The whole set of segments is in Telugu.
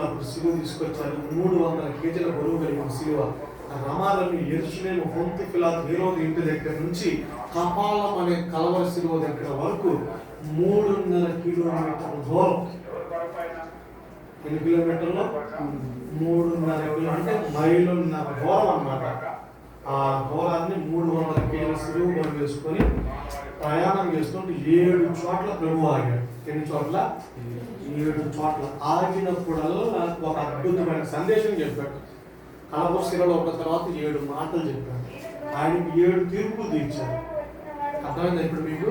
అప్పుడు సిలువ తీసుకొచ్చారు. 300 కేజీల బరువు కలిగిన సిలువ రమారమి యెరూషలేము పొంతు పిలాతు హేరోదు ఇంటి దగ్గర నుంచి కపాలం అనే కలవరి సిలువ దగ్గర వరకు 3.5 కిలోమీటర్ల దూరం. ఎన్ని కిలోమీటర్లు? 3.5 కిలోమీటర్లు అంటే మైలున్నర దూరం అన్నమాట. ఆ దూరాన్ని 300 కేజీల సిలువ బరువు వేసుకొని ప్రయాణం చేస్తుంటే 7 చోట్ల ప్రభు ఆగాడు. ఎన్ని చోట్ల? 7 చోట్ల. ఆగినప్పుడల్లా ఒక అద్భుతమైన సందేశం చెప్పాడు. కలవరి శిలలో ఒక తర్వాత 7 మాటలు చెప్పాడు. ఆయనకి 7 తీర్పులు తీర్చారు. అర్థమైందా ఇప్పుడు మీకు?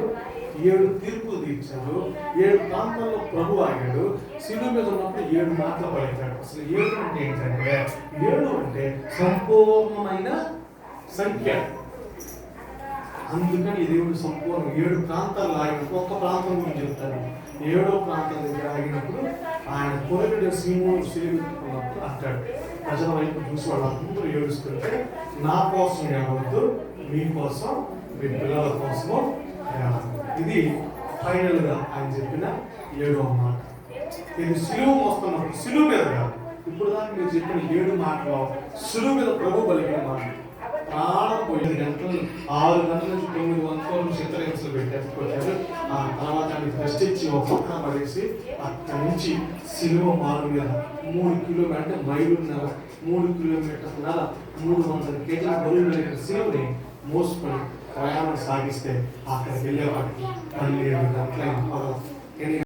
7 తీర్పులు తీర్చారు. 7 ప్రాంతాల్లో ప్రభు ఆగాడు. శిలువ మీద ఉన్నప్పుడు 7 మాటలు పలికాడు. అసలు 7 అంటే ఏంటంటే 7 అంటే సంపూర్ణమైన సంఖ్య. అందుకని దేవుడు సంపూర్ణ 7 ప్రాంతాలు ఆగినప్పుడు ఒక్క ప్రాంతం గురించి చెప్తాను. 7వ ప్రాంతం దగ్గర ఆగినప్పుడు ఆయన కొరకటి సీమోను సిలువెత్తుకున్నప్పుడు అంటాడు, ప్రజల వైపు చూసి వాళ్ళందరూ ఏడుస్తుంటే నా కోసం ఏడవద్దు, మీకోసం మీ పిల్లల కోసము ఏడవద్దు. ఇది ఫైనల్ గా ఆయన చెప్పిన 7వ మాట. ఇది సిలువ మోస్తున్నప్పుడు సిలువ మీద కాదు. ఇప్పుడు దాకా మీరు చెప్పిన 7 మాటలో సిలువ మీద ప్రభు పలికిన మాట. ప్రాణం 8 గంటలు 6 గంటల నుంచి 9 వరకు చిత్రహింసలు పెట్టేసుకొచ్చారు. ఆ తర్వాత రెస్ట్ ఇచ్చి ఒక పక్కన పడేసి అక్కడి నుంచి సిలువ మారు మీద 3 కిలోమీటర్ అంటే మైలున్నర 3 కిలోమీటర్ల 300 కేజీల బరువు కలిగిన సిలువని మోసుకొని ప్రయాణం సాగిస్తే అక్కడికి వెళ్ళేవాడికి 12 గంటలైన